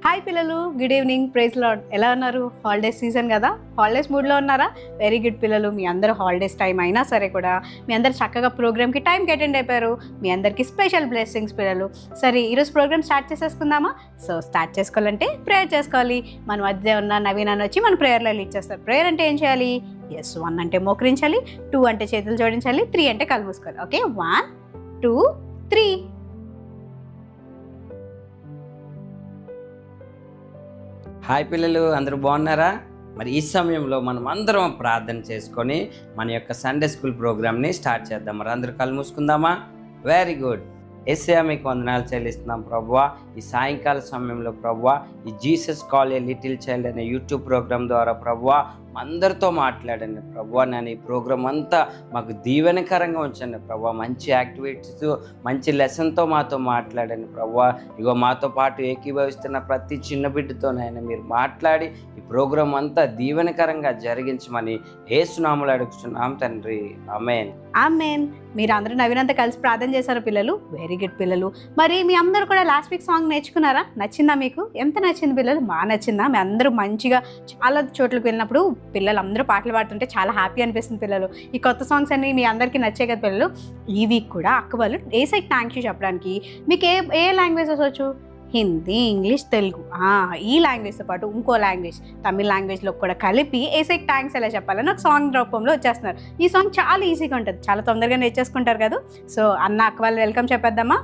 Hi పిల్లలు, good evening, praise lord. ఎలా ఉన్నారు? హాలిడేస్ సీజన్ కదా, హాలిడేస్ మూడ్లో ఉన్నారా? వెరీ గుడ్ పిల్లలు. మీ అందరూ హాలిడేస్ టైం అయినా సరే కూడా మీ అందరు చక్కగా ప్రోగ్రామ్కి టైంకి అటెండ్ అయిపోయారు. మీ అందరికీ స్పెషల్ బ్లెస్సింగ్స్ పిల్లలు. సరే, ఈరోజు ప్రోగ్రామ్ స్టార్ట్ చేసేసుకుందామా? సో స్టార్ట్ చేసుకోవాలంటే ప్రేయర్ చేసుకోవాలి. మన మధ్య ఉన్న నవీన్ అని వచ్చి మన ప్రేయర్లో లీడ్ చేస్తారు. ప్రేయర్ అంటే ఏం చేయాలి? ఎస్, 1 అంటే మోకరించాలి, 2 అంటే చేతులు జోడించాలి, 3 అంటే కళ్ళు మూసుకోవాలి. ఓకే, 1 2 3. హాయ్ పిల్లలు, అందరూ బాగున్నారా? మరి ఈ సమయంలో మనం అందరం ప్రార్థన చేసుకొని మన యొక్క సండే స్కూల్ ప్రోగ్రామ్ని స్టార్ట్ చేద్దాం. మరి అందరూ కళ్ళు మూసుకుందామా? Very good. యేసయ్యా, మీకు వందనాలు చెల్లిస్తున్నాం ప్రభువా. ఈ సాయంకాల సమయంలో ప్రభువా, ఈ Jesus call a little child అనే యూట్యూబ్ ప్రోగ్రామ్ ద్వారా ప్రభువా అందరితో మాట్లాడండి ప్రభువా. నేను ఈ ప్రోగ్రామ్ అంతా మాకు దీవెనకరంగా ఉంచండి ప్రభువా. మంచి యాక్టివిటీస్, మంచి లెసన్తో మాతో మాట్లాడండి ప్రభువా. ఇగో మాతో పాటు ఏకీభవిస్తున్న ప్రతి చిన్న బిడ్డతోనైనా మీరు మాట్లాడి ఈ ప్రోగ్రామ్ అంతా దీవెనకరంగా జరిగించమని యేసునామములో అడుగుతున్నాం తండ్రి. ఆమేన్. ఆమేన్. మీరు అందరూ నవీనంతా కలిసి ప్రార్థన చేశారు పిల్లలు. వెరీ గుడ్ పిల్లలు. మరి మీ అందరూ కూడా లాస్ట్ వీక్ సాంగ్ నేర్చుకున్నారా? నచ్చిందా మీకు? ఎంత నచ్చింది పిల్లలు? బాగా నచ్చిందా? మీ అందరూ మంచిగా చాలా చోట్లకు వెళ్ళినప్పుడు పిల్లలు అందరూ పాటలు పాడుతుంటే చాలా హ్యాపీ అనిపిస్తుంది పిల్లలు. ఈ కొత్త సాంగ్స్ అన్ని మీ అందరికీ నచ్చే కదా పిల్లలు. ఈ వీక్ కూడా అక్క వాళ్ళు ఏసైకి థ్యాంక్ యూ చెప్పడానికి మీకు ఏ లాంగ్వేజెస్ వచ్చు? హిందీ, ఇంగ్లీష్, తెలుగు. ఈ లాంగ్వేజ్తో పాటు ఇంకో లాంగ్వేజ్, తమిళ్ లాంగ్వేజ్లో కూడా కలిపి ఏసైకి థ్యాంక్స్ ఎలా చెప్పాలని ఒక సాంగ్ రూపంలో వచ్చేస్తున్నారు. ఈ సాంగ్ చాలా ఈజీగా ఉంటుంది, చాలా తొందరగా నేర్చేసుకుంటారు కదా. సో అన్న అక్క వాళ్ళు welcome చెప్పేద్దామా?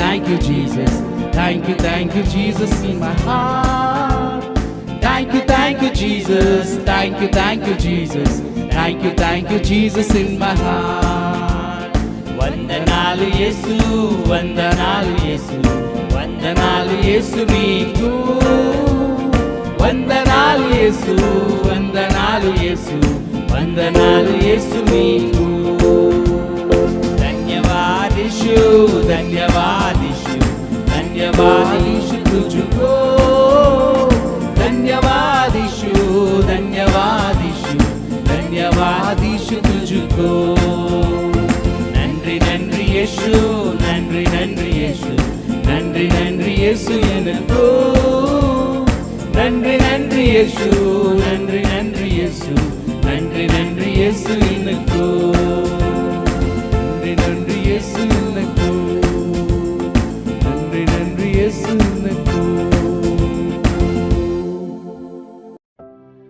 Thank you, Jesus. Thank you, Jesus, in my heart. Thank you, Jesus. Thank you, Jesus. Thank you, Jesus, in my heart. వందనాలు యేసు, వందనాలు యేసు, వందనాలు యేసు నీకు. వందనాలు యేసు, వందనాలు యేసు, వందనాలు యేసు నీకు. धन्यवादिशु, धन्यवादिशु, धन्यवादिशु तुझको. धन्यवादिशु, धन्यवादिशु, धन्यवादिशु तुझको. नंद्रि नंद्रि येशु, नंद्रि नंद्रि येशु, नंद्रि नंद्रि येशु एनको. नंद्रि नंद्रि येशु, नंद्रि नंद्रि येशु, नंद्रि नंद्रि येशु एनको. नंद्रि येशु एनको, नंद्रि नंद्रि येशु एनको.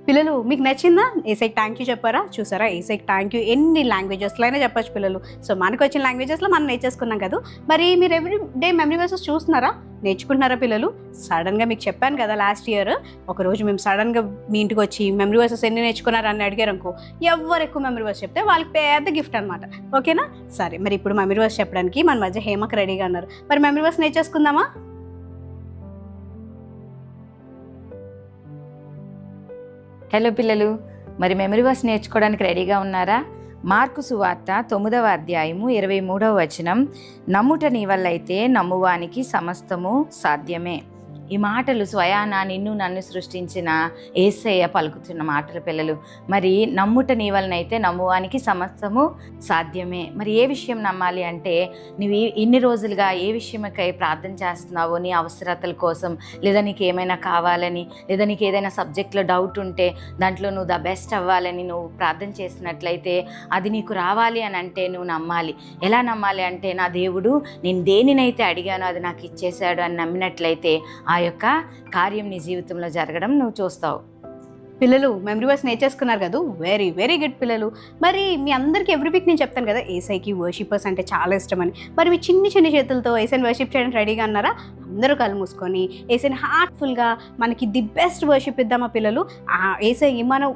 పిల్లలు మీకు నచ్చిందా? ఏసైకి థ్యాంక్ యూ చెప్పారా? చూసారా, ఏసైకి థ్యాంక్ యూ ఎన్ని లాంగ్వేజెస్లో అయినా చెప్పచ్చు పిల్లలు. సో మనకు వచ్చిన లాంగ్వేజెస్లో మనం నేర్చేసుకున్నాం కదా. మరి మీరు ఎవ్రీ డే మెమరీ వర్సెస్ చూస్తున్నారా, నేర్చుకుంటున్నారా పిల్లలు? సడన్గా మీకు చెప్పాను కదా, లాస్ట్ ఇయర్ ఒకరోజు మేము సడన్గా మీ ఇంటికి వచ్చి మెమరీ వర్సెస్ ఎన్ని నేర్చుకున్నారని అడిగారు అనుకో, ఎవరు ఎక్కువ మెమరీ వర్స్ చెప్తే వాళ్ళకి పెద్ద గిఫ్ట్ అనమాట. ఓకేనా? సరే, మరి ఇప్పుడు మెమరీ వర్స్ చెప్పడానికి మన మధ్య హేమకు రెడీగా ఉన్నారు. మరి మెమరీ వర్స్ నేర్చేసుకుందామా? హలో పిల్లలు, మరి మెమరీ వర్స్ నేర్చుకోవడానికి రెడీగా ఉన్నారా? మార్కు సువార్త 9వ అధ్యాయము 23వ వచనం, నమ్ముట నీ వల్లైతే నమ్మువానికి సమస్తము సాధ్యమే. ఈ మాటలు స్వయాన నిన్ను నన్ను సృష్టించిన యేసయ్య పలుకుతున్న మాటలు పిల్లలు. మరి నమ్ముట నీ వలనైతే నమ్మువానికి సమస్తము సాధ్యమే. మరి ఏ విషయం నమ్మాలి అంటే, నువ్వు ఇన్ని రోజులుగా ఏ విషయమకై ప్రార్థన చేస్తున్నావో, నీ అవసరతల కోసం, లేదా నీకు ఏమైనా కావాలని, లేదా నీకు ఏదైనా సబ్జెక్ట్లో డౌట్ ఉంటే దాంట్లో నువ్వు ద బెస్ట్ అవ్వాలని నువ్వు ప్రార్థన చేసినట్లయితే అది నీకు రావాలి అని అంటే నువ్వు నమ్మాలి. ఎలా నమ్మాలి అంటే, నా దేవుడు నేను దేనినైతే అడిగానో అది నాకు ఇచ్చేశాడు అని నమ్మినట్లయితే ఆ యొక్క కార్యం నీ జీవితంలో జరగడం నువ్వు చూస్తావు. పిల్లలు మెమరీ వర్స్ నేర్చేసుకున్నారు కదా. వెరీ వెరీ గుడ్ పిల్లలు. మరి మీ అందరికీ ఎవ్రీ వీక్ నేను చెప్తాను కదా, ఏసైకి వర్షిపర్స్ అంటే చాలా ఇష్టమని. మరి మీ చిన్ని చిన్ని చేతులతో ఏసైని వర్షిప్ చేయడానికి రెడీగా అన్నారా? అందరూ కళ్ళు మూసుకొని ఏసైని హార్ట్ఫుల్గా మనకి ది బెస్ట్ వర్షిప్ ఇద్దామా పిల్లలు? ఏసై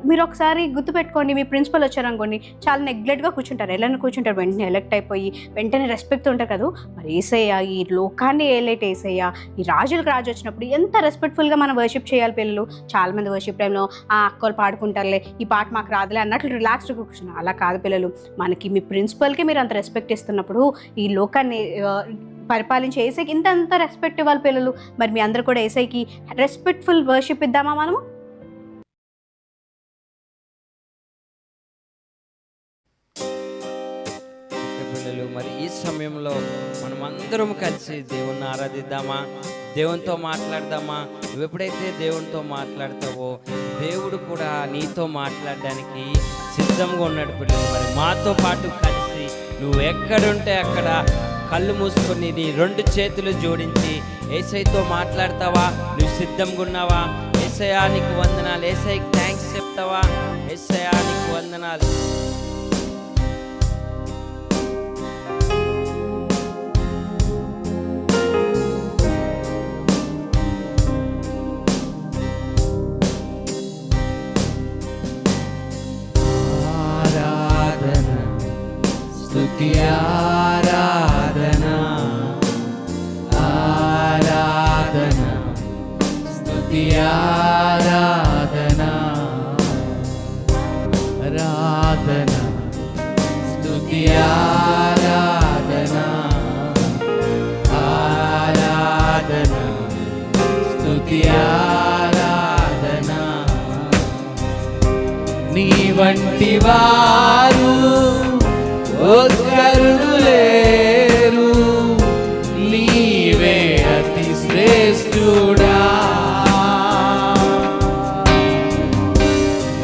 మీరు ఒకసారి గుర్తుపెట్టుకోండి, మీ ప్రిన్సిపల్ వచ్చారనుకోండి, చాలా నెగ్లెక్ట్గా కూర్చుంటారు. ఎలా కూర్చుంటారు? వెంటనే ఎలక్ట్ అయిపోయి వెంటనే రెస్పెక్ట్ ఉంటారు కదా. మరి ఏసయ్య, ఈ లోకాన్ని ఏలేట్ ఏసయ్య, ఈ రాజులకు రాజు వచ్చినప్పుడు ఎంత రెస్పెక్ట్ఫుల్గా మనం వర్షిప్ చేయాలి పిల్లలు. చాలామంది వర్షిప్ టైంలో అక్కలు పాడుకుంటారులే, ఈ పాట మాకు రాదులే అన్నట్లు రిలాక్స్డ్గా కూర్చున్నారు. అలా కాదు పిల్లలు, మనకి మీ ప్రిన్సిపల్కి మీరు అంత రెస్పెక్ట్ ఇస్తున్నప్పుడు ఈ లోకాన్ని పరిపాలించే ఏసైకి ఇంత రెస్పెక్ట్ ఇవ్వాలి పిల్లలు. మరి మీ అందరూ కూడా ఏసైకి రెస్పెక్ట్ఫుల్ వర్షిప్ ఇద్దామా మనము? పిల్లలు, మరి ఈ సమయంలో మనం అందరం కలిసి దేవుణ్ణి ఆరాధిద్దామా, దేవునితో మాట్లాడదామా? నువ్వు ఎప్పుడైతే దేవునితో మాట్లాడతావో దేవుడు కూడా నీతో మాట్లాడడానికి సిద్ధంగా ఉన్నాడు పిల్లలు. మరి మాతో పాటు కలిసి నువ్వు ఎక్కడుంటే అక్కడ కళ్ళు మూసుకొని నీ 2 చేతులు జోడించి యేసయ్యతో మాట్లాడతావా? నువ్వు సిద్ధంగా ఉన్నావా? యేసయ్యా నీకు వందనాలు, యేసయ్యకి థ్యాంక్స్ చెప్తావా? యేసయ్యా నీకు వందనాలు. స్తుతి ఆరాధన, ఆరాధన, స్తుతి ఆరాధన, ఆరాధన, స్తుతి ఆరాధన, ఆరాధన, స్తుతి ఆరాధన. నీ వంటి వారు ఒక్కరు లేరు, నీవే అతి శ్రేష్ఠుడా.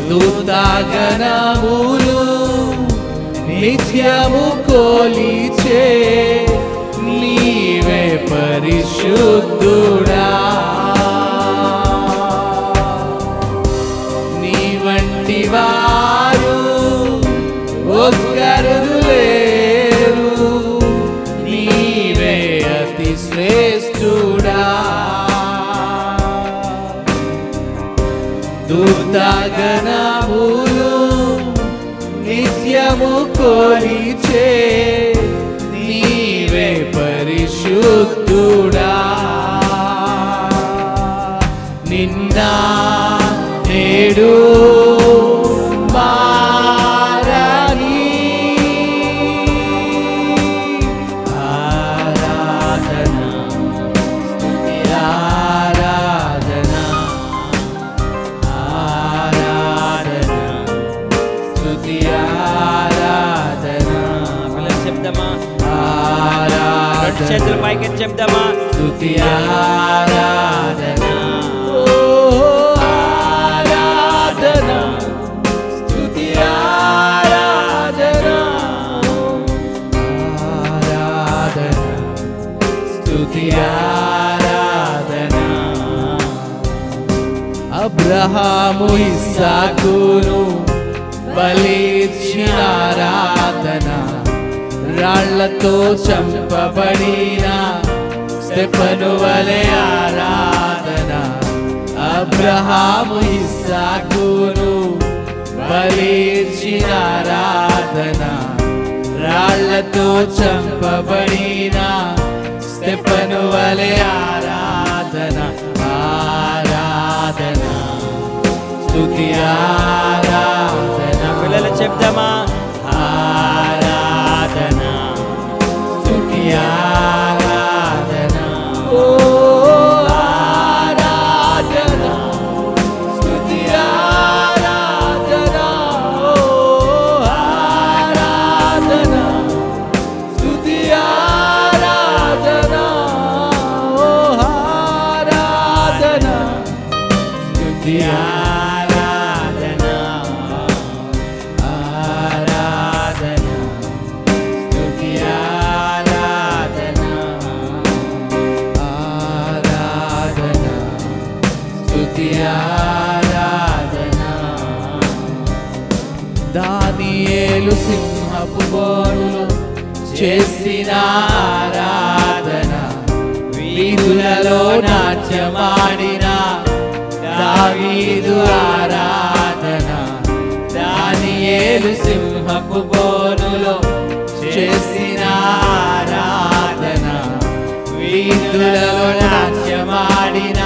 దూతగణములు నిత్యము కొలిచే నీవే పరిశుద్ధుడా. నీ వంటి వారు ఒక్కరు లేరు, నీవే అతి శ్రేష్ఠుడా. దూతగణములు నిత్యము కొలిచే నీవే పరిశుద్ధుడా. నిన్న నేడు చేతులు పైకి చెప్దామా? స్తుతి ఆరాధన, ఆరాధన, స్తుతి ఆరాధన, ఆరాధన, స్తుతి ఆరాధన. అబ్రహాము ఇస్సాకును బలిచ్చిన ఆరాధన, రాళ్లతో చంపబడిన స్తెఫను వలె ఆరాధన. అబ్రహాము ఇస్సాకును బలిచ్చిన ఆరాధన, రాళ్లతో చంపబడిన స్తెఫను వలె ఆరాధన. ఆరాధన, స్తుతి ఆరాధన. పిల్లలు చెప్దామా? ఆరాధన, స్తుతి ఆరాధన, ఓ ఆరాధన, స్తుతి ఆరాధన, ఓ ఆరాధన, స్తుతి ఆరాధన, ఓ ఆరాధన, స్తుతి ఆరాధన, ఆరాధన, స్తుతి ఆరాధన, ఆరాధన, స్తుతి ఆరాధన. దానియేలు సింహపు బోనులో చేసిన ఆరాధన, వీధులలో నాట్యమాడిన దావీదు ఆరాధన, దానియేలు సింహపు బోనులో చేసిన ఆరాధన, వీధులలో నాట్యమాడిన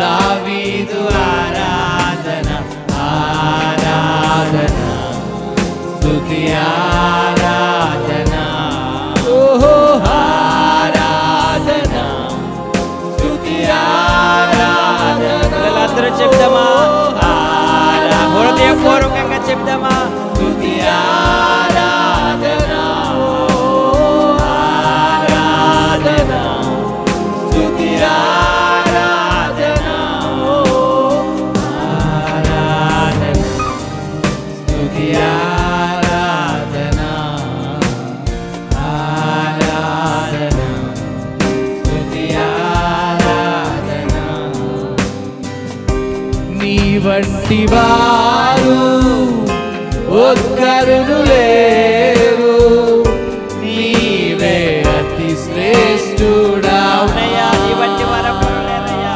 దావీదు ఆరాధన, ఆరాధన స్తుతి ఆరాధన, ఓహో ఆరాధన స్తుతి ఆరాధన. అందరూ చెప్దామా? హృదయపూర్వకంగా చెప్దామా? స్తుతి ఆరాధన, ఆరాధన స్తుతి ఆరాధన, ఆరాధన స్తుతి ఆరాధన, ఆరాధన స్తుతి ఆరాధన. నీ వంటి వారు ఒక్కరును లేరు, నీవే అతి శ్రేష్ఠుడా. అవునయ్యా, నీ వంటి వారెవ్వరూ లేరయ్యా.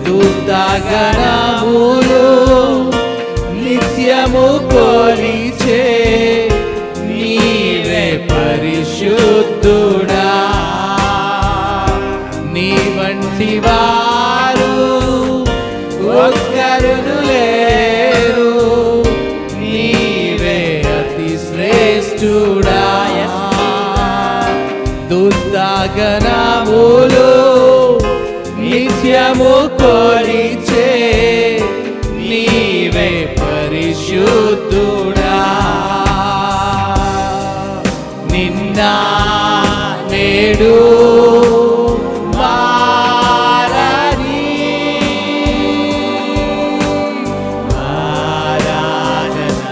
దూతగణములు నిత్యము కొలిచే నీవే పరిశుద్ధుడా. నీ వంటి వారు ఒక్కరును లేరు, నీవే అతి శ్రేష్ఠుడా. దూతగణములు నిత్యము కొలిచే నీవే పరిశుద్ధుడా. నిన్న నేడు మారని ఆరాధన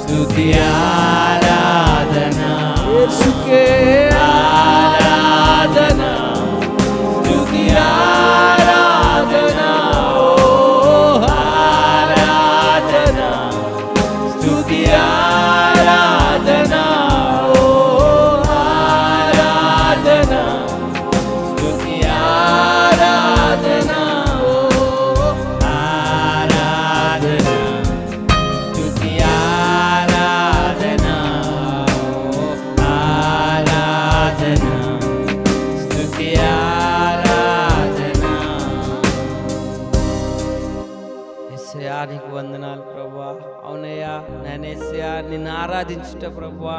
స్తుతి ఆరాధన, యేసుకే ఆరాధన స్తుతి ఆరాధన, ఓ ఆరాధన స్తుతి ఆరాధన, ఓ ఆరాధన స్తుతి ఆరాధన, ఓ ఆరాధన స్తుతి ఆరాధన, ఓ ఆరాధన స్తుతి ఆరాధన. యేసయ్యా, నీకు వందనాలు ప్రభువా. అవునయ్యా, నేను యేసయ్యా నిన్ను ఆరాధించుట ప్రభువా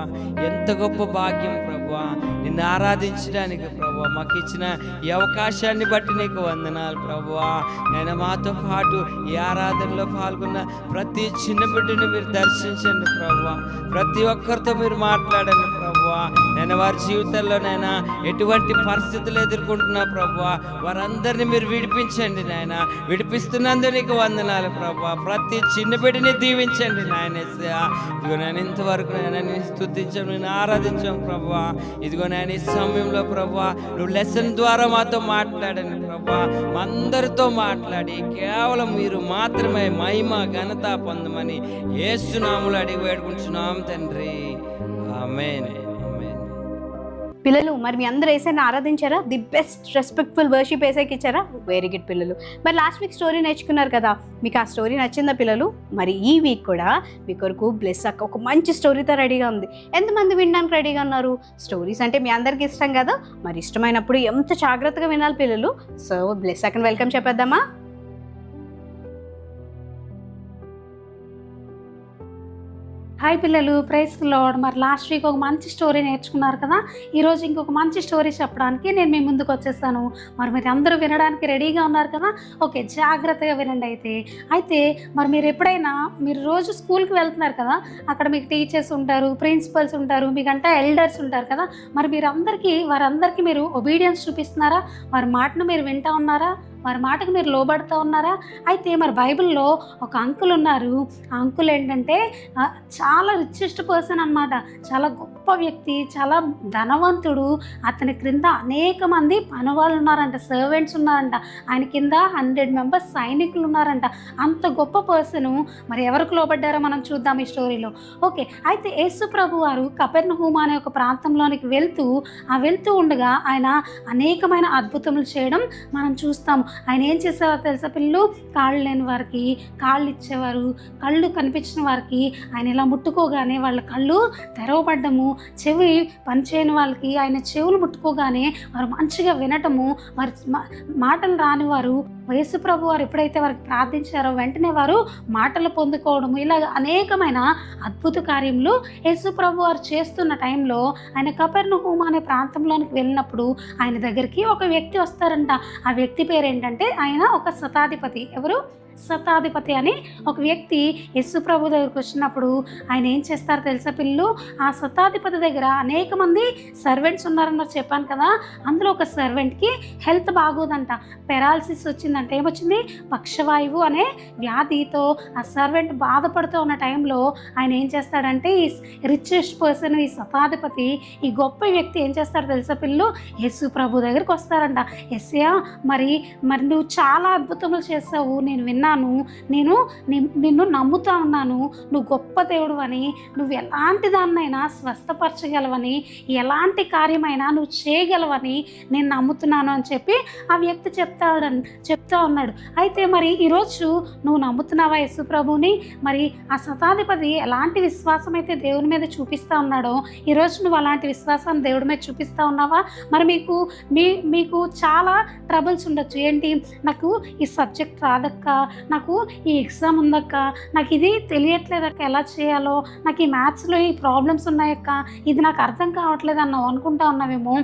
ఎంత గొప్ప భాగ్యం ప్రభువా. నిన్ను ఆరాధించడానికి ప్రభువా మాకు ఇచ్చిన ఈ అవకాశాన్ని బట్టి నీకు వందనాలు ప్రభువా. నేను మాతో పాటు ఈ ఆరాధనలో పాల్గొన్న ప్రతి చిన్న బిడ్డను మీరు దర్శించండి ప్రభువా. ప్రతి ఒక్కరితో మీరు మాట్లాడండి ప్రభువా. నేను వారి జీవితాల్లో నైనా ఎటువంటి పరిస్థితులు ఎదుర్కొంటున్నా ప్రభువా, వారందరినీ మీరు విడిపించండి నాయన. విడిపిస్తున్నందుకు నీకు వందనాలు ప్రభువా. ప్రతి చిన్న బిడ్డని దీవించండి నాయన. ఇదిగో నేను ఇంతవరకు నేను స్తుతించాను, నేను ఆరాధించాను ప్రభువా. ఇదిగో నేను ఈ సమయంలో ప్రభువా నువ్వు లెసన్ ద్వారా మాతో మాట్లాడండి ప్రభువా. మా అందరితో మాట్లాడి కేవలం మీరు మాత్రమే మహిమ ఘనత పొందమని యేసు నామములో అడిగి వేడుకుంటున్నాం తండ్రి. ఆమేన్. పిల్లలు, మరి మీ అందరూ ఏసైనా ఆరాధించారా? ది బెస్ట్ రెస్పెక్ట్ఫుల్ వర్షిప్ ఏసైకి ఇచ్చారా? వెరీ గుడ్ పిల్లలు. మరి లాస్ట్ వీక్ స్టోరీ నేర్చుకున్నారు కదా, మీకు ఆ స్టోరీ నచ్చిందా పిల్లలు? మరి ఈ వీక్ కూడా మీ కొరకు బ్లెస్ అక్క ఒక మంచి స్టోరీతో రెడీగా ఉంది. ఎంతమంది వినడానికి రెడీగా ఉన్నారు? స్టోరీస్ అంటే మీ అందరికీ ఇష్టం కదా, మరి ఇష్టమైనప్పుడు ఎంత జాగ్రత్తగా వినాలి పిల్లలు. సో బ్లెస్ అక్కని వెల్కమ్ చెప్పేద్దామా? హాయ్ పిల్లలు, ప్రైజ్ ది లార్డ్. మరి లాస్ట్ వీక్ ఒక మంచి స్టోరీ నేర్చుకున్నారు కదా, ఈరోజు ఇంకొక మంచి స్టోరీ చెప్పడానికి నేను మీ ముందుకు వచ్చేస్తాను. మరి మీరు అందరూ వినడానికి రెడీగా ఉన్నారు కదా? ఓకే, జాగ్రత్తగా వినండి. అయితే మరి మీరు ఎప్పుడైనా మీరు రోజు స్కూల్కి వెళ్తున్నారు కదా, అక్కడ మీకు టీచర్స్ ఉంటారు, ప్రిన్సిపల్స్ ఉంటారు, మీకంటే ఎల్డర్స్ ఉంటారు కదా. మరి వారందరికీ మీరు ఒబీడియన్స్ చూపిస్తున్నారా? వారి మాటను మీరు వింటూ ఉన్నారా? వారి మాటకు మీరు లోబడుతూ ఉన్నారా? అయితే మరి బైబిల్లో ఒక అంకుల్ ఉన్నారు. ఆ అంకుల్ ఏంటంటే చాలా రిచెస్ట్ పర్సన్ అన్నమాట. చాలా గొప్ప వ్యక్తి, చాలా ధనవంతుడు. అతని క్రింద అనేక మంది పనివాళ్ళు ఉన్నారంట, సర్వెంట్స్ ఉన్నారంట. ఆయన కింద 100 మెంబర్స్ సైనికులు ఉన్నారంట. అంత గొప్ప పర్సను. మరి ఎవరికి లోబడ్డారో మనం చూద్దాం ఈ స్టోరీలో. ఓకే, అయితే యేసు ప్రభు వారు కపెర్నహూము అనే ఒక ప్రాంతంలోనికి వెళ్తూ ఉండగా ఆయన అనేకమైన అద్భుతములు చేయడం మనం చూస్తాము. ఆయన ఏం చేసేవారో తెలుసా పిల్లలు? కాళ్ళు లేని వారికి కాళ్ళు ఇచ్చేవారు, కళ్ళు కనిపించిన వారికి ఆయన ఇలా ముట్టుకోగానే వాళ్ళ కళ్ళు తెరవబడ్డము, చెవి పనిచేయని వాళ్ళకి ఆయన చెవులు ముట్టుకోగానే వారు మంచిగా వినటము, వారి మాటలు రాని వారు యేసు ప్రభు వారు ఎప్పుడైతే వారికి ప్రార్థించారో వెంటనే వారు మాటలు పొందుకోవడము, ఇలాగ అనేకమైన అద్భుత కార్యములు యేసు ప్రభు వారు చేస్తున్న టైంలో ఆయన కపెర్నహూము అనే ప్రాంతంలోనికి వెళ్ళినప్పుడు ఆయన దగ్గరికి ఒక వ్యక్తి వస్తారంట. ఆ వ్యక్తి పేరు ఏంటంటే ఆయన ఒక శతాధిపతి. ఎవరు? శతాధిపతి అని ఒక వ్యక్తి యేసు ప్రభు దగ్గరికి వచ్చినప్పుడు ఆయన ఏం చేస్తారో తెలుసా పిల్లలు? ఆ శతాధిపతి దగ్గర అనేక మంది సర్వెంట్స్ ఉన్నారని చెప్పాను కదా. అందులో ఒక సర్వెంట్కి హెల్త్ బాగోదంట, పెరాలసిస్ వచ్చిందంట. ఏమొచ్చింది? పక్షవాయువు అనే వ్యాధితో ఆ సర్వెంట్ బాధపడుతూ ఉన్న టైంలో ఆయన ఏం చేస్తాడంటే ఈ రిచెస్ట్ పర్సన్, ఈ శతాధిపతి, ఈ గొప్ప వ్యక్తి ఏం చేస్తాడో తెలుసా పిల్లలు? యేసు ప్రభు దగ్గరికి వస్తారంట. యేసయ్యా, మరి నువ్వు చాలా అద్భుతములు చేస్తావు, నేను విన్నాను, నేను నిన్ను నమ్ముతా ఉన్నాను, నువ్వు గొప్ప దేవుడు అని, నువ్వు ఎలాంటి దాన్నైనా స్వస్థపరచగలవని, ఎలాంటి కార్యమైనా నువ్వు చేయగలవని నేను నమ్ముతున్నాను అని చెప్పి ఆ వ్యక్తి చెప్తా ఉన్నాడు. అయితే మరి ఈరోజు నువ్వు నమ్ముతున్నావా యేసు ప్రభుని? మరి ఆ శతాధిపతి ఎలాంటి విశ్వాసం అయితే దేవుని మీద చూపిస్తూ ఉన్నాడో ఈరోజు నువ్వు అలాంటి విశ్వాసాన్ని దేవుడి మీద చూపిస్తూ ఉన్నావా? మరి మీకు చాలా ట్రబుల్స్ ఉండొచ్చు. ఏంటి? నాకు ఈ సబ్జెక్ట్ రాదక్క, నాకు ఈ ఎగ్జామ్ ఉందక్క, నాకు ఇది తెలియట్లేదక్క, ఎలా చేయాలో, నాకు ఈ మ్యాథ్స్లో ఈ ప్రాబ్లమ్స్ ఉన్నాయక్క, ఇది నాకు అర్థం కావట్లేదు అన్నావు అనుకుంటా ఉన్నావేమో.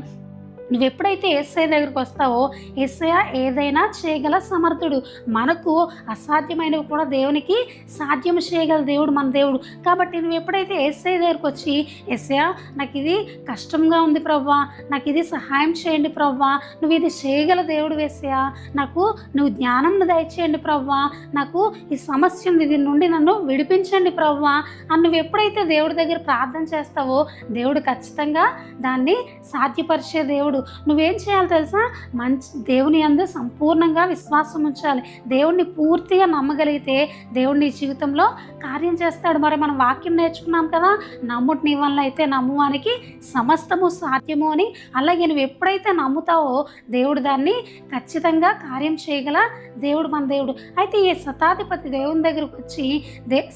నువ్వు ఎప్పుడైతే యేసయ్య దగ్గరికి వస్తావో యేసయ్య ఏదైనా చేయగల సమర్థుడు. మనకు అసాధ్యమైనవి కూడా దేవునికి సాధ్యం చేయగల దేవుడు మన దేవుడు. కాబట్టి నువ్వు ఎప్పుడైతే యేసయ్య దగ్గరికి వచ్చి యేసయ్య నాకు ఇది కష్టంగా ఉంది ప్రవ్వా, నాకు ఇది సహాయం చేయండి ప్రవ్వా, నువ్వు ఇది చేయగల దేవుడు యేసయ్య, నువ్వు జ్ఞానం దయచేయండి ప్రవ్వా, నాకు ఈ సమస్య ఉంది, దీని నుండి నన్ను విడిపించండి ప్రవ్వా అని నువ్వు ఎప్పుడైతే దేవుడి దగ్గర ప్రార్థన చేస్తావో దేవుడు ఖచ్చితంగా దాన్ని సాధ్యపరిచే దేవుడు. నువ్వేం చేయాలి తెలుసా? దేవుని యందు సంపూర్ణంగా విశ్వాసం ఉంచాలి. దేవుణ్ణి పూర్తిగా నమ్మగలిగితే దేవుడు నీ జీవితంలో కార్యం చేస్తాడు. మరి మనం వాక్యం నేర్చుకున్నాం కదా, నమ్ముట నీ వల్ల అయితే నమ్మువానికి సమస్తము సాధ్యము అని. అలాగే నువ్వు ఎప్పుడైతే నమ్ముతావో దేవుడు దాన్ని ఖచ్చితంగా కార్యం చేయగల దేవుడు మన దేవుడు. అయితే ఈ శతాధిపతి దేవుని దగ్గరకు వచ్చి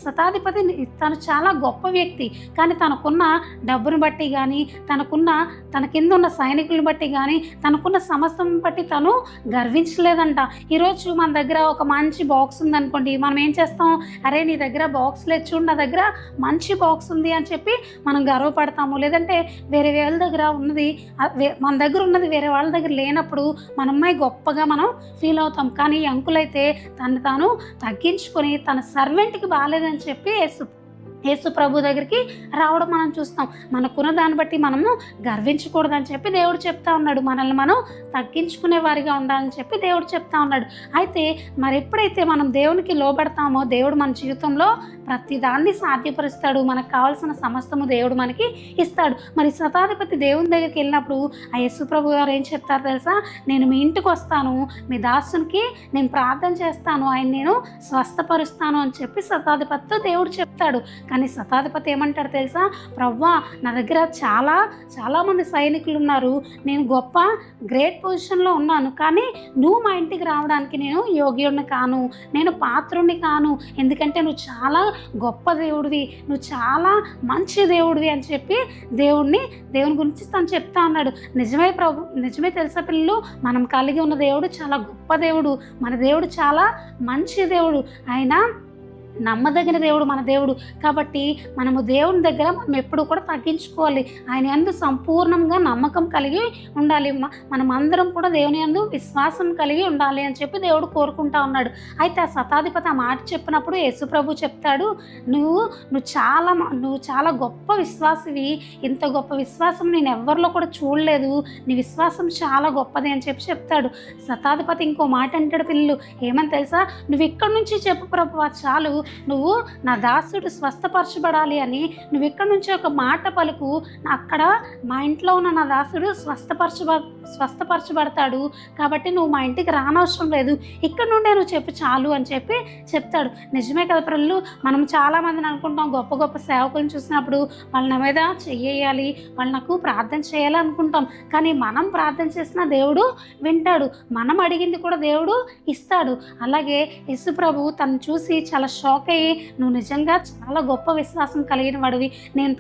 శతాధిపతి తను చాలా గొప్ప వ్యక్తి, కానీ తనకున్న డబ్బును బట్టి కానీ తన కింద ఉన్న సైనికులను బట్టి కానీ తనకున్న సమస్తం బట్టి తను గర్వించలేదంట. ఈరోజు మన దగ్గర ఒక మంచి బాక్స్ ఉందనుకోండి, మనం ఏం చేస్తాం? అరే నీ దగ్గర బాక్స్ లేదు చూడు, నా దగ్గర మంచి బాక్స్ ఉంది అని చెప్పి మనం గర్వపడతాము. లేదంటే వేరే వాళ్ళ దగ్గర ఉన్నది మన దగ్గర ఉన్నది వేరే వాళ్ళ దగ్గర లేనప్పుడు మన అమ్మాయి గొప్పగా మనం ఫీల్ అవుతాం. కానీ ఈ అంకులైతే తను తాను తగ్గించుకొని తన సర్వెంట్కి బాగాలేదని చెప్పి యేసు ప్రభు దగ్గరికి రావడం మనం చూస్తాం. మనకున్న దాన్ని బట్టి మనము గర్వించకూడదని చెప్పి దేవుడు చెప్తా ఉన్నాడు. మనల్ని మనం తగ్గించుకునే వారిగా ఉండాలని చెప్పి దేవుడు చెప్తా ఉన్నాడు. అయితే మరి ఎప్పుడైతే మనం దేవునికి లోబడతామో దేవుడు మన జీవితంలో ప్రతిదాన్ని సాధ్యపరుస్తాడు. మనకు కావాల్సిన సమస్తము దేవుడు మనకి ఇస్తాడు. మరి శతాధిపతి దేవుని దగ్గరికి వెళ్ళినప్పుడు ఆ యేసు ప్రభు గారు ఏం చెప్తారు తెలుసా? నేను మీ ఇంటికి వస్తాను, మీ దాసునికి నేను ప్రార్థన చేస్తాను, ఆయన నేను స్వస్థపరుస్తాను అని చెప్పి శతాధిపతితో దేవుడు చెప్తాడు. కానీ శతాధిపతి ఏమంటాడు తెలుసా? ప్రవ్వా, నా దగ్గర చాలామంది సైనికులు ఉన్నారు, నేను గొప్ప గ్రేట్ పొజిషన్లో ఉన్నాను, కానీ నువ్వు మా ఇంటికి రావడానికి నేను యోగ్యుడిని కాను, నేను పాత్రుడిని కాను, ఎందుకంటే నువ్వు చాలా గొప్ప దేవుడివి, నువ్వు చాలా మంచి దేవుడివి అని చెప్పి దేవుని గురించి తను చెప్తా ఉన్నాడు. నిజమే తెలుసా పిల్లలు? మనం కలిగి ఉన్న దేవుడు చాలా గొప్ప దేవుడు, మన దేవుడు చాలా మంచి దేవుడు, ఆయన నమ్మదగిన దేవుడు మన దేవుడు. కాబట్టి మనము దేవుని దగ్గర మనం ఎప్పుడు కూడా తగ్గించుకోవాలి. ఆయన యందు సంపూర్ణంగా నమ్మకం కలిగి ఉండాలి. మనం అందరం కూడా దేవుని యందు విశ్వాసం కలిగి ఉండాలి అని చెప్పి దేవుడు కోరుకుంటా ఉన్నాడు. అయితే ఆ శతాధిపతి ఆ మాట చెప్పినప్పుడు యేసు ప్రభు చెప్తాడు, నువ్వు చాలా గొప్ప విశ్వాసివి, ఇంత గొప్ప విశ్వాసం నేను ఎవరిలో కూడా చూడలేదు, నీ విశ్వాసం చాలా గొప్పది అని చెప్పి చెప్తాడు. శతాధిపతి ఇంకో మాట అంటాడు పిల్లలు, ఏమని తెలుసా? నువ్వు ఇక్కడి నుంచి చెప్పు ప్రభువా చాలు, నువ్వు నా దాసుడు స్వస్థపరచబడాలి అని నువ్వు ఇక్కడి నుంచి ఒక మాట పలుకు, అక్కడ మా ఇంట్లో ఉన్న నా దాసుడు స్వస్థపరచబడతాడు, కాబట్టి నువ్వు మా ఇంటికి రానవసరం లేదు, ఇక్కడ నుండే నువ్వు చెప్పు చాలు అని చెప్పి చెప్తాడు. నిజమే కదా పిల్లలు, మనం చాలామందిని అనుకుంటాం గొప్ప గొప్ప సేవకులను చూసినప్పుడు వాళ్ళ నా మీద చెయ్యాలి, వాళ్ళు నాకు ప్రార్థన చేయాలి అనుకుంటాం. కానీ మనం ప్రార్థన చేసిన దేవుడు వింటాడు, మనం అడిగింది కూడా దేవుడు ఇస్తాడు. అలాగే యేసు ప్రభు తను చూసి చాలా షాక్ అయ్యి, నువ్వు నిజంగా చాలా గొప్ప విశ్వాసం కలిగిన వాడివి, నేను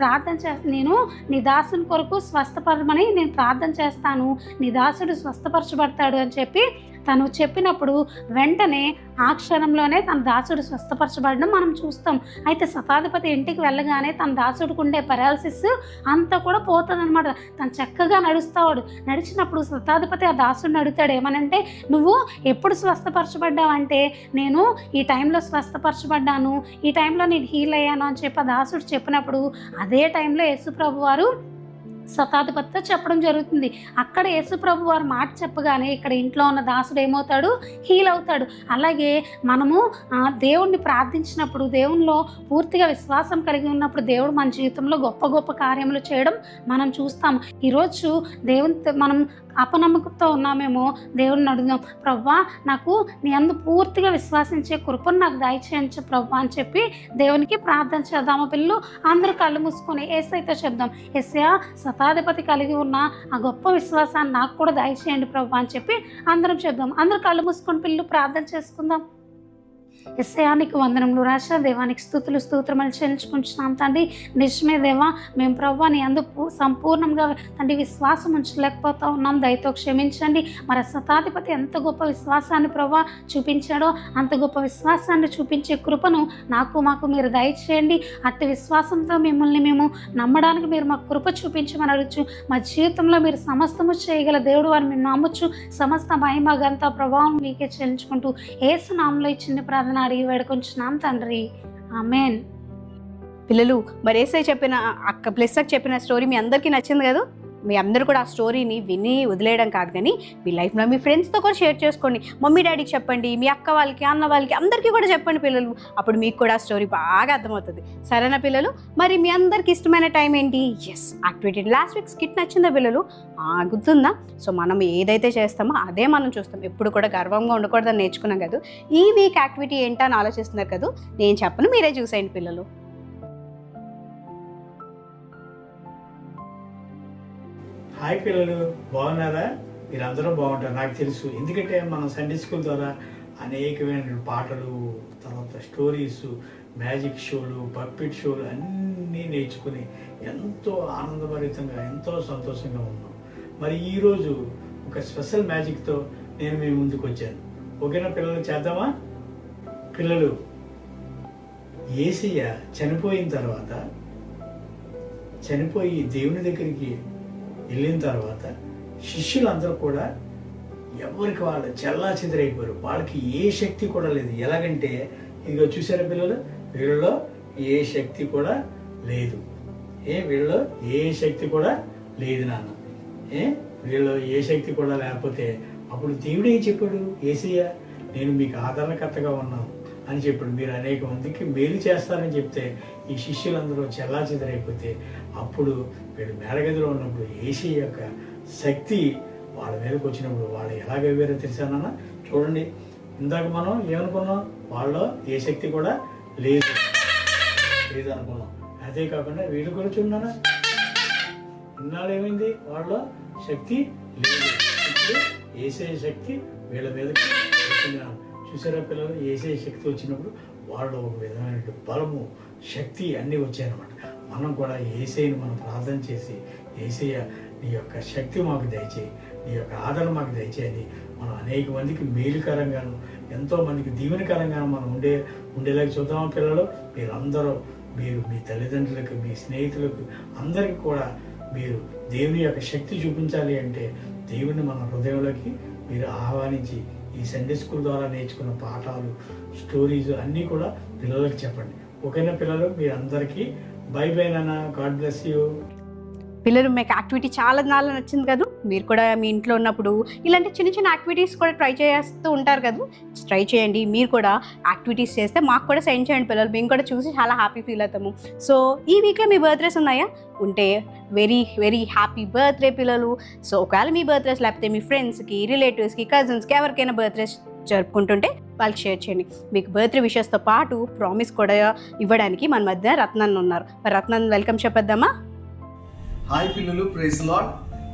నీ దాసుని కొరకు స్వస్థపడమని నేను ప్రార్థన చేస్తాను, నీ దాసుడు స్వస్థపరచబడతాడు అని చెప్పి తను చెప్పినప్పుడు వెంటనే ఆ క్షణంలోనే తన దాసుడు స్వస్థపరచబడడం మనం చూస్తాం. అయితే శతాధిపతి ఇంటికి వెళ్ళగానే తన దాసుడికి ఉండే పెరాలసిస్ అంతా కూడా పోతుంది అనమాట. తను చక్కగా నడుస్తాడు. నడిచినప్పుడు శతాధిపతి ఆ దాసుడిని అడుగుతాడు, ఏమనంటే నువ్వు ఎప్పుడు స్వస్థపరచబడ్డావు అంటే, నేను ఈ టైంలో స్వస్థపరచబడ్డాను, ఈ టైంలో నేను హీల్ అయ్యాను అని చెప్పి ఆ దాసుడు చెప్పినప్పుడు అదే టైంలో యేసుప్రభు వారు శతాధిపతితో చెప్పడం జరుగుతుంది. అక్కడ యేసుప్రభు వారు మాట చెప్పగానే ఇక్కడ ఇంట్లో ఉన్న దాసుడు ఏమవుతాడు, హీల్ అవుతాడు. అలాగే మనము దేవుణ్ణి ప్రార్థించినప్పుడు, దేవునిలో పూర్తిగా విశ్వాసం కలిగి ఉన్నప్పుడు దేవుడు మన జీవితంలో గొప్ప గొప్ప కార్యములు చేయడం మనం చూస్తాం. ఈరోజు మనం అపనమ్మకంతో ఉన్నామేమో, దేవుడిని అడుగుదాం, ప్రవ్వా నాకు నీ అందు పూర్తిగా విశ్వాసించే కృపను నాకు దయచేయించు ప్రవ్వా అని చెప్పి దేవునికి ప్రార్థన చేద్దాము. పిల్లలు అందరూ కళ్ళు మూసుకొని యేసయ్యతో చెప్దాం, యేసయ్యా శతాధిపతి కలిగి ఉన్న ఆ గొప్ప విశ్వాసాన్ని నాకు కూడా దయచేయండి ప్రవ్వా అని చెప్పి అందరం చెప్దాం. అందరూ కళ్ళు మూసుకొని పిల్లలు ప్రార్థన చేసుకుందాం. యేసయ్యా నీకు వందనములు రాజా, దేవానికి స్తుతులు స్తోత్రములు చెల్లించుకుంటున్నాం తండ్రి. నిజమే దేవా, మేము ప్రవ్వా నీ అందు సంపూర్ణంగా తండ్రి విశ్వాసం ఉంచలేకపోతా ఉన్నాం, దయతో క్షమించండి. మరి శతాధిపతి ఎంత గొప్ప విశ్వాసాన్ని ప్రవ్వా చూపించాడో అంత గొప్ప విశ్వాసాన్ని చూపించే కృపను మాకు మీరు దయచేయండి. అట్టి విశ్వాసంతో మిమ్మల్ని మేము నమ్మడానికి మీరు మాకు కృప చూపించమని అడుగుచు. మా జీవితంలో మీరు సమస్తము చేయగల దేవుడు వారు మేము నమ్మచ్చు. సమస్త మహిమ ఘనత ప్రభావం మీకే చెల్లించుకుంటూ యేసు నామములో ఈ చిన్న ప్రార్థన అడిగి వేడుకొంచున్నాం తండ్రి, ఆమేన్. పిల్లలు మరి యేసయ్య చెప్పిన అక్క ప్లస్కి చెప్పిన స్టోరీ మీ అందరికీ నచ్చింది కదా? మీ అందరూ కూడా ఆ స్టోరీని విని వదిలేయడం కాదు, కానీ మీ లైఫ్లో మీ ఫ్రెండ్స్తో కూడా షేర్ చేసుకోండి. మమ్మీ డాడీకి చెప్పండి, మీ అక్క వాళ్ళకి, అన్న వాళ్ళకి, అందరికీ కూడా చెప్పండి పిల్లలు. అప్పుడు మీకు కూడా ఆ స్టోరీ బాగా అర్థమవుతుంది. సరేనా పిల్లలు? మరి మీ అందరికి ఇష్టమైన టైం ఏంటి? Yes, activity. Last week skit నచ్చిందా పిల్లలు? గుర్తుందా? సో మనం ఏదైతే చేస్తామో అదే మనం చూస్తాం. ఎప్పుడు కూడా గర్వంగా ఉండకూడదని నేర్చుకున్నాం కదా. ఈ వీక్ యాక్టివిటీ ఏంటని ఆలోచిస్తున్నారు కదా, నేను చెప్పను, మీరే చూసేయండి పిల్లలు. హాయ్ పిల్లలు, బాగున్నారా? మీరందరూ బాగుంటారు నాకు తెలుసు. ఎందుకంటే మనం సండే స్కూల్ ద్వారా అనేకమైన పాటలు, తర్వాత స్టోరీస్, మ్యాజిక్ షోలు, పప్పిట్ షోలు అన్నీ నేర్చుకుని ఎంతో ఆనందభరితంగా, ఎంతో సంతోషంగా ఉన్నాం. మరి ఈరోజు ఒక స్పెషల్ మ్యాజిక్తో నేను మీ ముందుకు వచ్చాను. ఓకేనా పిల్లలు, చేద్దామా? పిల్లలు, యేసయ్య చనిపోయిన తర్వాత, చనిపోయి దేవుని దగ్గరికి వెళ్ళిన తర్వాత శిష్యులందరూ కూడా ఎవరికి వాళ్ళు చెల్లా చెదరైపోయారు. వాళ్ళకి ఏ శక్తి కూడా లేదు. ఎలాగంటే ఇదిగో చూసారా పిల్లలు, వీళ్ళలో ఏ శక్తి కూడా లేదు. వీళ్ళలో ఏ శక్తి కూడా లేదు నాన్న. వీళ్ళలో ఏ శక్తి కూడా లేకపోతే అప్పుడు దేవుడు ఏం చెప్పాడు? యేసయ్య నేను మీకు ఆదరణకర్తగా ఉన్నాను అని చెప్పాడు. మీరు అనేక మందికి మేలు చేస్తారని చెప్తే ఈ శిష్యులందరూ చెల్లా చెదరైపోతే అప్పుడు వీళ్ళు మేడగదిలో ఉన్నప్పుడు యేసయ్య యొక్క శక్తి వాళ్ళ మీదకి వచ్చినప్పుడు వాళ్ళు ఎలాగైపోయారో తెలుసానన్నా? చూడండి, ఇందాక మనం ఏమనుకున్నాం? వాళ్ళలో ఏ శక్తి కూడా లేదు అనుకున్నాం. అదే కాకుండా వీళ్ళు కూడా చూడన్నా, ఇన్నాళ్ళు ఏమైంది? వాళ్ళలో శక్తి లేదు. ఇప్పుడు యేసయ్య శక్తి వీళ్ళ మీదకి వచ్చింది. చూసారా పిల్లలు, యేసయ్య శక్తి వచ్చినప్పుడు వాళ్ళు ఒక విధమైన బలము, శక్తి అన్నీ వచ్చాయన్నమాట. మనం కూడా యేసయ్యని మనం ప్రార్థన చేసి, యేసయ్య నీ యొక్క శక్తి మాకు దయచేయి, నీ యొక్క ఆదరణ మాకు దయచేయని మనం అనేక మందికి మేలుకరంగాను, ఎంతో మందికి దీవెనకరంగాను మనం ఉండేలాగా చూద్దామా పిల్లలు? మీరు మీ తల్లిదండ్రులకు, మీ స్నేహితులకు, అందరికీ కూడా మీరు దేవుని యొక్క శక్తి చూపించాలి అంటే దేవుని మన హృదయంలోకి మీరు ఆహ్వానించి ఈ సండే స్కూల్ ద్వారా నేర్చుకున్న పాఠాలు, స్టోరీస్ అన్నీ కూడా పిల్లలకి చెప్పండి. ఓకేనా పిల్లలు? మీరందరికీ బై బై నాన్న. God bless you. పిల్లలు మీకు యాక్టివిటీ చాలా నచ్చింది కదా, మీరు కూడా మీ ఇంట్లో ఉన్నప్పుడు ఇలాంటి చిన్న చిన్న యాక్టివిటీస్ కూడా ట్రై చేస్తూ ఉంటారు కదా, ట్రై చేయండి. మీరు కూడా యాక్టివిటీస్ చేస్తే మాకు కూడా సెండ్ చేయండి పిల్లలు, మేము కూడా చూసి చాలా హ్యాపీ ఫీల్ అవుతాము. సో ఈ వీక్లో మీ బర్త్డేస్ ఉన్నాయా? ఉంటే వెరీ వెరీ హ్యాపీ బర్త్డే పిల్లలు. సో ఒకవేళ మీ బర్త్డేస్ లేకపోతే మీ ఫ్రెండ్స్కి, రిలేటివ్స్కి, కజిన్స్కి ఎవరికైనా బర్త్డేస్ జరుపుకుంటుంటే వాళ్ళకి షేర్ చేయండి. మీకు బర్త్డే విషెస్తో పాటు ప్రామిస్ కూడా ఇవ్వడానికి మన మధ్య రత్నాన్ని ఉన్నారు. మరి రత్నాన్ని వెల్కమ్ చెప్పేద్దామా? హాయ్ పిల్లలు, ప్రైజ్ లార్డ్.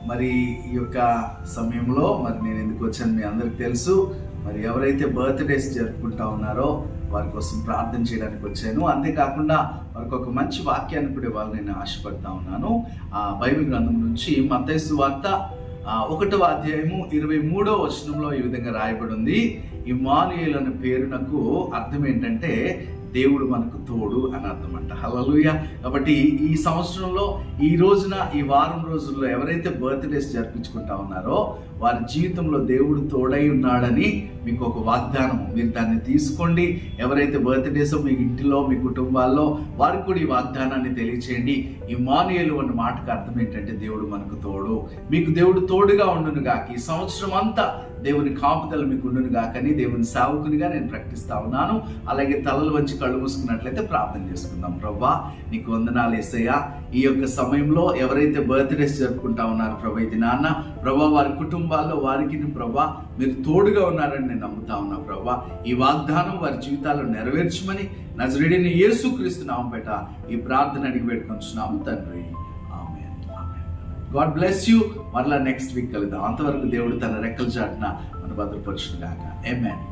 మరి ఈ యొక్క సమయంలో మరి నేను ఎందుకు వచ్చాను మీ అందరికి తెలుసు. మరి ఎవరైతే బర్త్డేస్ జరుపుకుంటా ఉన్నారో వారి కోసం ప్రార్థన చేయడానికి వచ్చాను. అంతేకాకుండా వారికి ఒక మంచి వాక్యాన్ని కూడా ఇవ్వాలని నేను ఆశపడతా ఉన్నాను. బైబిల్ గ్రంథం నుంచి మత్తయి సువార్త 1వ అధ్యాయము 23వ వచనంలో ఈ విధంగా రాయబడి ఉంది. ఇమ్మానుయేలు అనే పేరునకు అర్థం ఏంటంటే దేవుడు మనకు తోడు అని అర్థం అంట. హల్లెలూయా. కాబట్టి ఈ సంవత్సరంలో ఈ రోజున ఈ వారం రోజుల్లో ఎవరైతే బర్త్డేస్ జరిపించుకుంటా ఉన్నారో వారి జీవితంలో దేవుడు తోడై ఉన్నాడని మీకు ఒక వాగ్దానం. మీరు దాన్ని తీసుకోండి. ఎవరైతే బర్త్డేస్ మీ ఇంటిలో మీ కుటుంబాల్లో వారికి కూడా ఈ వాగ్దానాన్ని తెలియచేయండి. ఇమ్మానుయేలు అన్న మాటకు అర్థం ఏంటంటే దేవుడు మనకు తోడు. మీకు దేవుడు తోడుగా ఉండును గాక. ఈ సంవత్సరం అంతా దేవుని కాపుదల మీకు ఉండును గాకని దేవుని సేవకునిగా నేను ప్రకటిస్తా ఉన్నాను. అలాగే తలలు వంచి కళ్ళు మూసుకున్నట్లయితే ప్రార్థన చేసుకుందాం. ప్రభువా నీకు వందనాలు యేసయ్యా. ఈ యొక్క సమయంలో ఎవరైతే బర్త్డేస్ జరుపుకుంటా ఉన్నారో ప్రభా, ఇది నాన్న ప్రభా వారి కుటుంబాల్లో వారికి ప్రభా మీరు తోడుగా ఉన్నారని నేను నమ్ముతా ఉన్నా. ప్రభా ఈ వాగ్దానం వారి జీవితాల్లో నెరవేర్చమని నజరేయుడైన యేసుక్రీస్తు నామముపేట ఈ ప్రార్థన అడిగి పెట్టుకొంచున్నాము తండ్రి. ఆమేన్. ఆమేన్. God bless you. మరలా నెక్స్ట్ వీక్ కలుద్దాం. అంతవరకు దేవుడు తన రెక్కల చాటున మన భద్రపరచును గాక. ఆమేన్.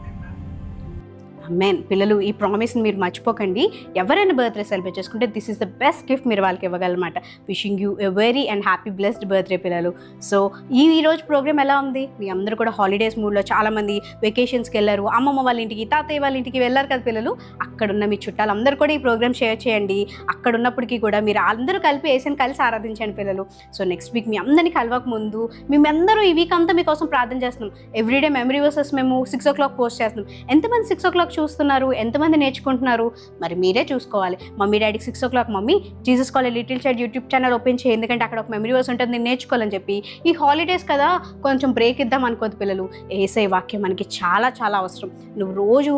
అమేన్. పిల్లలు ఈ ప్రామిస్ని మీరు మర్చిపోకండి. ఎవరైనా బర్త్డే సెలబ్రేట్ చేసుకుంటే this is the best gift మీరు వాళ్ళకి ఇవ్వగలమాట. Wishing you a very and happy blessed birthday పిల్లలు. సో ఈ రోజు ప్రోగ్రామ్ ఎలా ఉంది? మీ అందరూ కూడా హాలిడేస్ మూడ్లో చాలామంది వెకేషన్స్కి వెళ్ళారు, అమ్మమ్మ వాళ్ళ ఇంటికి, తాతయ్య వాళ్ళ ఇంటికి వెళ్ళారు కదా పిల్లలు. అక్కడున్న మీ చుట్టాలు అందరూ కూడా ఈ ప్రోగ్రామ్ షేర్ చేయండి. అక్కడ ఉన్నప్పటికీ కూడా మీరు అందరూ కలిపి వేసని కలిసి ఆరాధించండి పిల్లలు. సో నెక్స్ట్ వీక్ మీ అందరినీ కలవక ముందు మేమందరూ ఈ వీక్ అంతా మీకోసం ప్రార్థన చేస్తున్నాం. ఎవ్రీడే మెమరీ వర్సెస్ మేము 6 o'clock పోస్ట్ చేస్తున్నాం. ఎంతమంది 6 o'clock చూస్తున్నారు? ఎంతమంది నేర్చుకుంటున్నారు? మరి మీరే చూసుకోవాలి. మమ్మీ డాడీకి 6 o'clock mummy Jesus college little child YouTube channel open చేయి, ఎందుకంటే అక్కడ ఒక మెమరీ వర్స్ ఉంటుంది, నేను నేర్చుకోవాలని చెప్పి. ఈ హాలిడేస్ కదా కొంచెం బ్రేక్ ఇద్దాం అనుకోదు పిల్లలు. యేసయ్య వాక్యం మనకి చాలా చాలా అవసరం. నువ్వు రోజు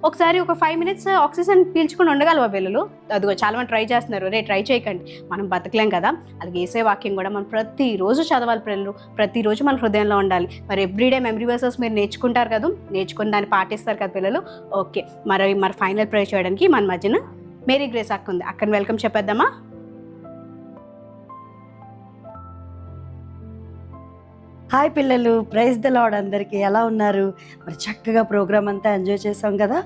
ఒకసారి ఒక 5 minutes ఆక్సిజన్ పీల్చుకొని ఉండగలవా పిల్లలు? అదిగో చాలా మంది ట్రై చేస్తున్నారు. ట్రై చేయకండి, మనం బతకలేం కదా. అలాగే యేసయ్య వాక్యం కూడా మనం ప్రతిరోజు చదవాలి పిల్లలు. ప్రతిరోజు మన హృదయంలో ఉండాలి. మరి ఎవ్రీడే మెమరీ వర్సెస్ మీరు నేర్చుకుంటారు కదా, నేర్చుకుని దాన్ని పాటిస్తారు కదా పిల్లలు. ఓకే, మరి ఫైనల్ ప్రే చేయడానికి మన మధ్యన మేరీ గ్రేస్ అక్క ఉంది. అక్కని వెల్కమ్ చెప్పేద్దామా? హాయ్ పిల్లలు, ప్రైజ్ ద లార్డ్. అందరికీ ఎలా ఉన్నారు? మరి చక్కగా ప్రోగ్రామ్ అంతా ఎంజాయ్ చేసాం కదా.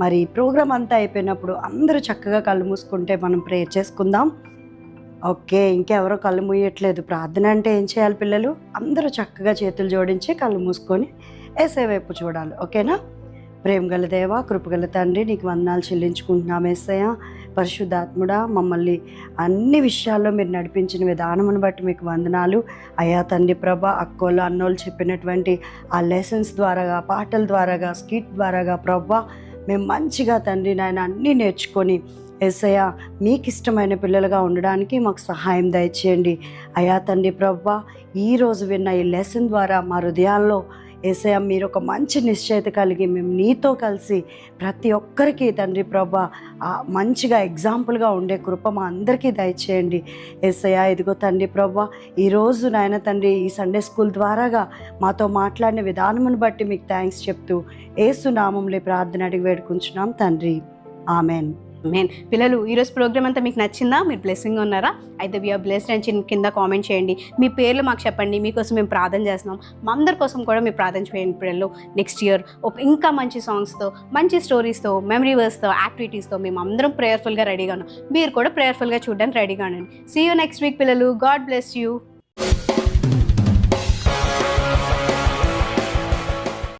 మరి ప్రోగ్రామ్ అంతా అయిపోయినప్పుడు అందరూ చక్కగా కళ్ళు మూసుకుంటే మనం ప్రేయర్ చేసుకుందాం. ఓకే, ఇంకెవరో కళ్ళు మూయట్లేదు. ప్రార్థన అంటే ఏం చేయాలి పిల్లలు? అందరూ చక్కగా చేతులు జోడించి కళ్ళు మూసుకొని యేసయ్య వైపు చూడాలి. ఓకేనా? ప్రేమ గల దేవ, కృపగల తండ్రి, నీకు వందనాలు చెల్లించుకుంటున్నాం యేసయ్య. పరిశుద్ధాత్ముడా, మమ్మల్ని అన్ని విషయాల్లో మీరు నడిపించిన విధానమును బట్టి మీకు వందనాలు అయ్యా తండ్రి. ప్రభా అక్కోళ్ళు అన్నోళ్ళు చెప్పినటువంటి ఆ లెసన్స్ ద్వారాగా, పాటల ద్వారాగా, స్కిట్ ద్వారాగా ప్రభా మేము మంచిగా తండ్రి నాయన అన్నీ నేర్చుకొని యేసయ్య మీకు ఇష్టమైన పిల్లలుగా ఉండడానికి మాకు సహాయం దయచేయండి అయ్యా తండ్రి. ప్రభా ఈరోజు విన్న ఈ లెసన్ ద్వారా మా హృదయాల్లో యేసయ్య మీరు ఒక మంచి నిశ్చయిత కలిగి మేము నీతో కలిసి ప్రతి ఒక్కరికి తండ్రి ప్రభా మంచిగా ఎగ్జాంపుల్గా ఉండే కృప మా అందరికీ దయచేయండి యేసయ్య. ఇదిగో తండ్రి ప్రభా ఈరోజు నాయన తండ్రి ఈ సండే స్కూల్ ద్వారాగా మాతో మాట్లాడిన విధానమును బట్టి మీకు థ్యాంక్స్ చెప్తూ యేసు నామములో ప్రార్థన అడిగి వేడుకుంటున్నాం తండ్రి. ఆమెన్. పిల్లలు ఈరోజు ప్రోగ్రామ్ అంతా మీకు నచ్చిందా? మీరు బ్లెస్సింగ్ ఉన్నారా? అయితే వీఆర్ బ్లెస్డ్ అని కింద కామెంట్ చేయండి. మీ పేర్లు మాకు చెప్పండి, మీకోసం మేము ప్రార్థన చేస్తున్నాం. మా అందరి కోసం కూడా మీరు ప్రార్థన చేయండి పిల్లలు. నెక్స్ట్ ఇయర్ ఇంకా మంచి సాంగ్స్తో, మంచి స్టోరీస్తో, మెమరీ వర్స్తో, యాక్టివిటీస్తో మేము అందరం ప్రేయర్ఫుల్గా రెడీగా ఉన్నాం. మీరు కూడా ప్రేయర్ఫుల్గా చూడడానికి రెడీగా ఉండండి. సీ యూ నెక్స్ట్ వీక్ పిల్లలు. God bless you.